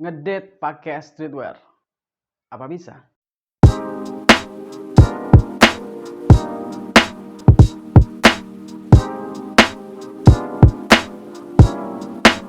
Ngedate pakai streetwear. Apa bisa?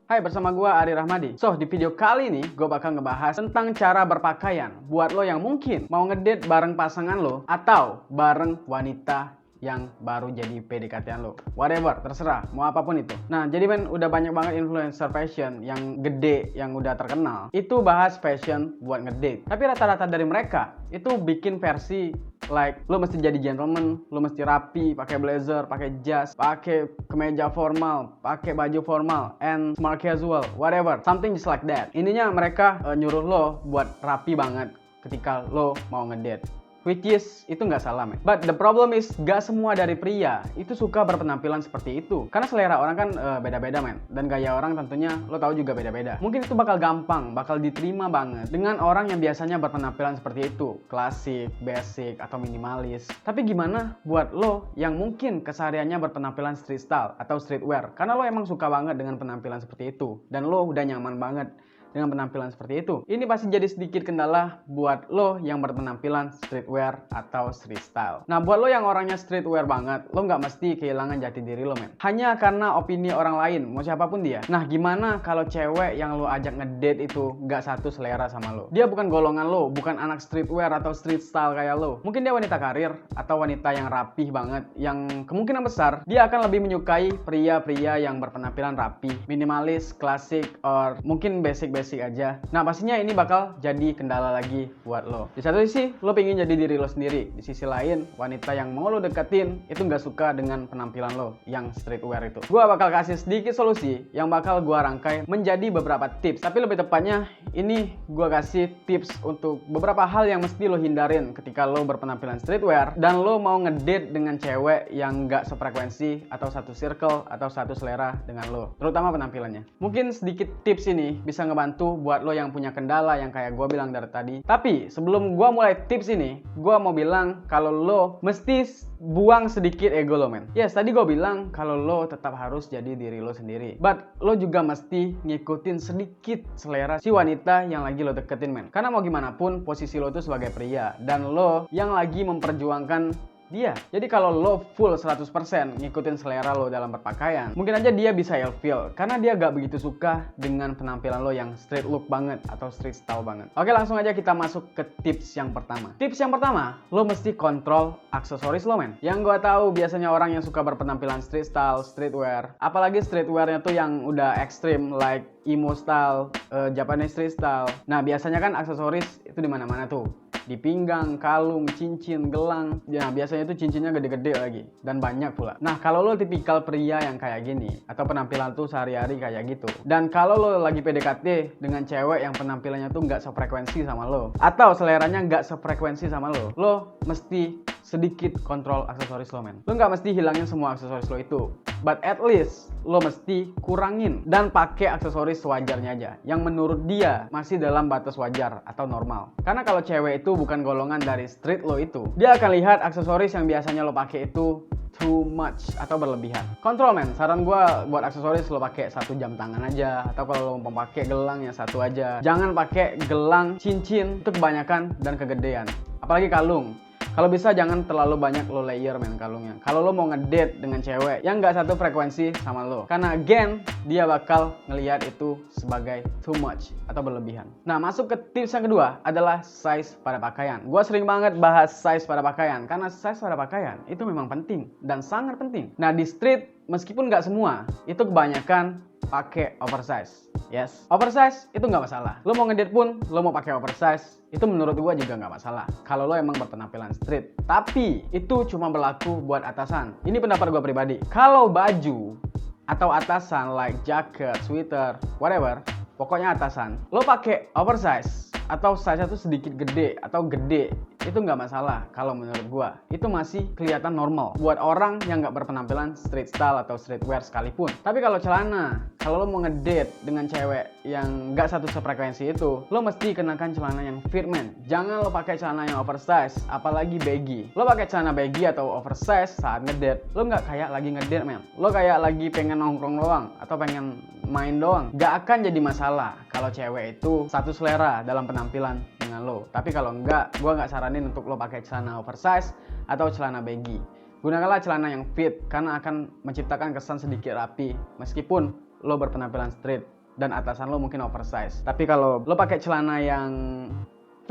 Hai, bersama gua Ari Rahmadi. So, di video kali ini gue bakal ngebahas tentang cara berpakaian buat lo yang mungkin mau ngedate bareng pasangan lo atau bareng wanita yang baru jadi PDKT-an lo. Whatever, terserah, mau apapun itu. Nah, jadi men udah banyak banget influencer fashion yang gede, yang udah terkenal. Itu bahas fashion buat ngedate. Tapi rata-rata dari mereka itu bikin versi like lo mesti jadi gentleman, lo mesti rapi, pakai blazer, pakai jas, pakai kemeja formal, pakai baju formal, and smart casual, whatever, something just like that. Intinya mereka nyuruh lo buat rapi banget ketika lo mau ngedate. Which is, itu nggak salah men. But the problem is, gak semua dari pria itu suka berpenampilan seperti itu. Karena selera orang kan beda-beda men. Dan gaya orang tentunya lo tahu juga beda-beda. Mungkin itu bakal gampang, bakal diterima banget dengan orang yang biasanya berpenampilan seperti itu. Klasik, basic, atau minimalis. Tapi gimana buat lo yang mungkin kesehariannya berpenampilan street style atau streetwear? Karena lo emang suka banget dengan penampilan seperti itu. Dan lo udah nyaman banget dengan penampilan seperti itu. Ini pasti jadi sedikit kendala buat lo yang berpenampilan streetwear atau street style. Nah, buat lo yang orangnya streetwear banget, lo nggak mesti kehilangan jati diri lo men. Hanya karena opini orang lain, mau siapapun dia. Nah, gimana kalau cewek yang lo ajak ngedate itu nggak satu selera sama lo? Dia bukan golongan lo, bukan anak streetwear atau street style kayak lo. Mungkin dia wanita karir atau wanita yang rapih banget, yang kemungkinan besar dia akan lebih menyukai pria-pria yang berpenampilan rapi, minimalis, klasik, or mungkin basic aja. Nah, pastinya ini bakal jadi kendala lagi buat lo. Di satu sisi, lo pengen jadi diri lo sendiri. Di sisi lain, wanita yang mau lo deketin itu nggak suka dengan penampilan lo yang streetwear itu. Gua bakal kasih sedikit solusi yang bakal gua rangkai menjadi beberapa tips. Tapi lebih tepatnya, ini gua kasih tips untuk beberapa hal yang mesti lo hindarin ketika lo berpenampilan streetwear dan lo mau ngedate dengan cewek yang nggak sefrekuensi atau satu circle atau satu selera dengan lo. Terutama penampilannya. Mungkin sedikit tips ini bisa ngebantu buat lo yang punya kendala yang kayak gue bilang dari tadi. Tapi sebelum gue mulai tips ini, gue mau bilang kalau lo mesti buang sedikit ego lo men. Yes, tadi gue bilang kalau lo tetap harus jadi diri lo sendiri. But lo juga mesti ngikutin sedikit selera si wanita yang lagi lo deketin men. Karena mau gimana pun posisi lo itu sebagai pria dan lo yang lagi memperjuangkan dia. Jadi kalau lo full 100% ngikutin selera lo dalam berpakaian, mungkin aja dia bisa ilfeel karena dia gak begitu suka dengan penampilan lo yang street look banget atau street style banget. Oke, langsung aja kita masuk ke tips yang pertama. Tips yang pertama, lo mesti kontrol aksesoris lo men. Yang gue tahu biasanya orang yang suka berpenampilan street style, streetwear, apalagi streetwearnya tuh yang udah ekstrim like emo style, Japanese street style. Nah, biasanya kan aksesoris itu di mana-mana tuh. Di pinggang, kalung, cincin, gelang. Ya, biasanya itu cincinnya gede-gede lagi dan banyak pula. Nah, kalau lo tipikal pria yang kayak gini atau penampilan tuh sehari-hari kayak gitu, dan kalau lo lagi PDKT dengan cewek yang penampilannya tuh nggak sefrekuensi sama lo atau seleranya nggak sefrekuensi sama lo mesti sedikit kontrol aksesoris lo men. Lo nggak mesti hilangin semua aksesoris lo itu, but at least lo mesti kurangin dan pakai aksesoris sewajarnya aja yang menurut dia masih dalam batas wajar atau normal. Karena kalau cewek itu bukan golongan dari street lo itu, dia akan lihat aksesoris yang biasanya lo pakai itu too much atau berlebihan. Kontrol men, saran gue buat aksesoris lo pakai satu jam tangan aja, atau kalau lo mau pakai gelang ya satu aja. Jangan pakai gelang, cincin, itu kebanyakan dan kegedean. Apalagi kalung. Kalau bisa jangan terlalu banyak lo layer men kalungnya. Kalau lo mau ngedate dengan cewek yang nggak satu frekuensi sama lo, karena again dia bakal ngelihat itu sebagai too much atau berlebihan. Nah, masuk ke tips yang kedua adalah size pada pakaian. Gue sering banget bahas size pada pakaian karena size pada pakaian itu memang penting dan sangat penting. Nah, di street meskipun nggak semua, itu kebanyakan pakai oversize. Yes, oversize itu nggak masalah. Lo mau ngedate pun, lo mau pakai oversize, itu menurut gua juga nggak masalah. Kalau lo emang berpenampilan street. Tapi itu cuma berlaku buat atasan. Ini pendapat gua pribadi. Kalau baju atau atasan like jacket, sweater, whatever, pokoknya atasan, lo pakai oversize atau size itu sedikit gede atau gede, itu nggak masalah kalau menurut gua. Itu masih kelihatan normal buat orang yang nggak berpenampilan street style atau streetwear sekalipun. Tapi kalau celana, kalau lo mau ngedate dengan cewek yang nggak satu sefrekuensi itu, lo mesti kenakan celana yang fit, man. Jangan lo pakai celana yang oversize, apalagi baggy. Lo pakai celana baggy atau oversize saat ngedate, lo nggak kayak lagi ngedate, man. Lo kayak lagi pengen nongkrong doang atau pengen main doang. Gak akan jadi masalah kalau cewek itu satu selera dalam penampilan dengan lo. Tapi kalau enggak, gue nggak saranin untuk lo pakai celana oversize atau celana baggy. Gunakanlah celana yang fit karena akan menciptakan kesan sedikit rapi meskipun lo berpenampilan street dan atasan lo mungkin oversize. Tapi kalau lo pakai celana yang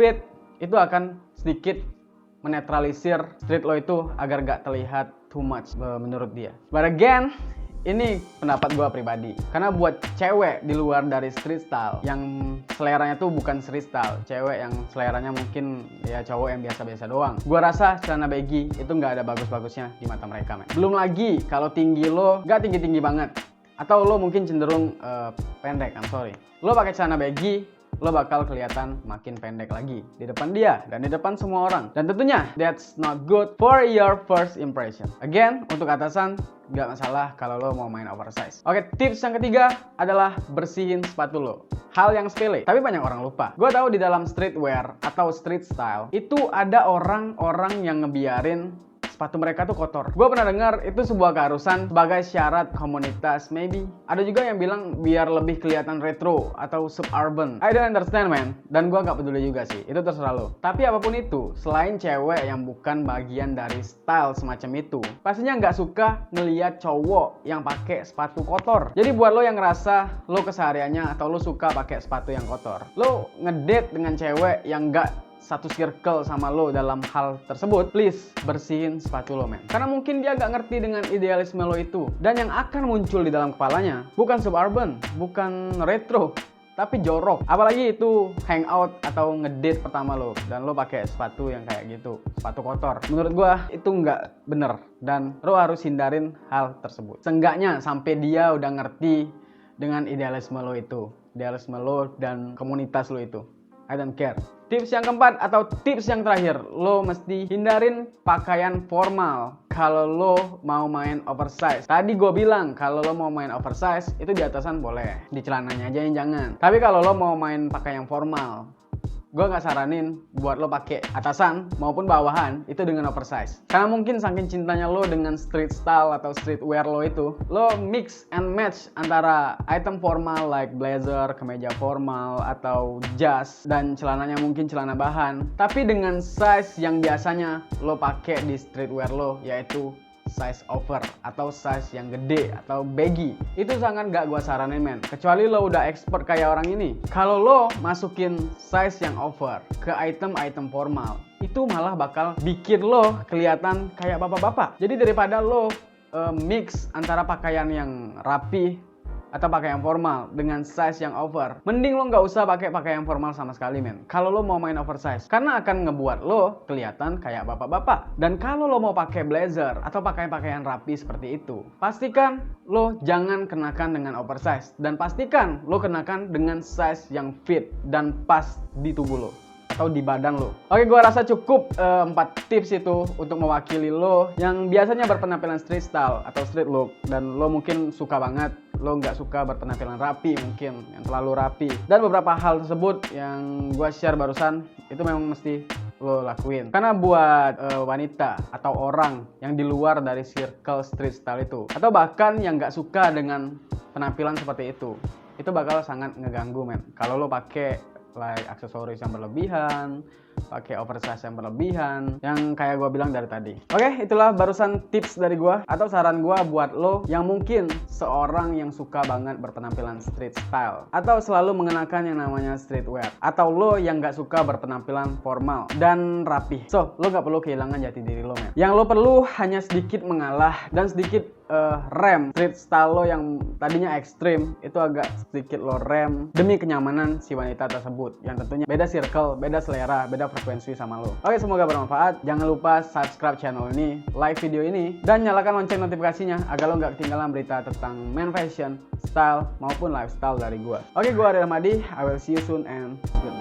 fit, itu akan sedikit menetralisir street lo itu agar gak terlihat too much menurut dia. But again, ini pendapat gue pribadi. Karena buat cewek di luar dari street style yang seleranya tuh bukan street style, cewek yang seleranya mungkin ya cowok yang biasa-biasa doang, gue rasa celana baggy itu nggak ada bagus-bagusnya di mata mereka, man. Belum lagi kalau tinggi lo nggak tinggi-tinggi banget, atau lo mungkin cenderung pendek, lo pakai celana baggy, lo bakal kelihatan makin pendek lagi di depan dia dan di depan semua orang. Dan tentunya that's not good for your first impression. Again, untuk atasan gak masalah kalau lo mau main oversize. Oke, tips yang ketiga adalah bersihin sepatu lo. Hal yang sepele, tapi banyak orang lupa. Gue tahu di dalam streetwear atau street style itu ada orang-orang yang ngebiarin sepatu mereka tuh kotor. Gue pernah dengar itu sebuah keharusan sebagai syarat komunitas, maybe. Ada juga yang bilang biar lebih kelihatan retro atau suburban. I don't understand, man. Dan gue gak peduli juga sih, itu terserah lo. Tapi apapun itu, selain cewek yang bukan bagian dari style semacam itu, pastinya gak suka ngeliat cowok yang pakai sepatu kotor. Jadi buat lo yang ngerasa lo kesehariannya atau lo suka pakai sepatu yang kotor, lo ngedate dengan cewek yang gak satu circle sama lo dalam hal tersebut, please bersihin sepatu lo, men. Karena mungkin dia gak ngerti dengan idealisme lo itu. Dan yang akan muncul di dalam kepalanya bukan suburban, bukan retro, tapi jorok. Apalagi itu hangout atau ngedate pertama lo dan lo pakai sepatu yang kayak gitu, sepatu kotor. Menurut gua itu nggak bener dan lo harus hindarin hal tersebut. Seenggaknya sampai dia udah ngerti dengan idealisme lo itu, idealisme lo dan komunitas lo itu. I don't care. Tips yang keempat atau tips yang terakhir, lo mesti hindarin pakaian formal kalau lo mau main oversize. Tadi gue bilang kalau lo mau main oversize itu di atasan boleh, di celananya aja yang jangan. Tapi kalau lo mau main pakai yang formal, gue nggak saranin buat lo pakai atasan maupun bawahan itu dengan oversize. Karena mungkin saking cintanya lo dengan street style atau streetwear lo itu, lo mix and match antara item formal like blazer, kemeja formal, atau jas, dan celananya mungkin celana bahan. Tapi dengan size yang biasanya lo pakai di streetwear lo, yaitu size over atau size yang gede atau baggy. Itu sangat gak gua saranin, men. Kecuali lo udah expert kayak orang ini. Kalau lo masukin size yang over ke item-item formal, itu malah bakal bikin lo kelihatan kayak bapak-bapak. Jadi daripada lo mix antara pakaian yang rapi atau pakaian formal dengan size yang over, mending lo nggak usah pakai pakaian formal sama sekali, men. Kalau lo mau main oversize, karena akan ngebuat lo kelihatan kayak bapak-bapak. Dan kalau lo mau pakai blazer atau pakaian rapi seperti itu, pastikan lo jangan kenakan dengan oversize dan pastikan lo kenakan dengan size yang fit dan pas di tubuh lo atau di badan lo. Oke, gua rasa cukup 4 tips itu untuk mewakili lo yang biasanya berpenampilan street style atau street look dan lo mungkin suka banget, lo nggak suka berpenampilan rapi, mungkin yang terlalu rapi. Dan beberapa hal tersebut yang gua share barusan itu memang mesti lo lakuin. Karena buat wanita atau orang yang di luar dari circle street style itu, atau bahkan yang nggak suka dengan penampilan seperti itu bakal sangat ngeganggu, men. Kalau lo pakai like aksesoris yang berlebihan, pakai oversize yang berlebihan, yang kayak gue bilang dari tadi. Oke, itulah barusan tips dari gue atau saran gue buat lo yang mungkin seorang yang suka banget berpenampilan street style atau selalu mengenakan yang namanya streetwear, atau lo yang gak suka berpenampilan formal dan rapi. So, lo gak perlu kehilangan jati diri lo, men. Yang lo perlu hanya sedikit mengalah dan sedikit rem street style lo yang tadinya ekstrim, itu agak sedikit lo rem demi kenyamanan si wanita tersebut yang tentunya beda circle, beda selera, beda frekuensi sama lo. Oke, semoga bermanfaat. Jangan lupa subscribe channel ini, like video ini, dan nyalakan lonceng notifikasinya agar lo gak ketinggalan berita tentang men fashion, style, maupun lifestyle dari gua. Oke, gua Ari Rahmadi. I will see you soon and goodbye.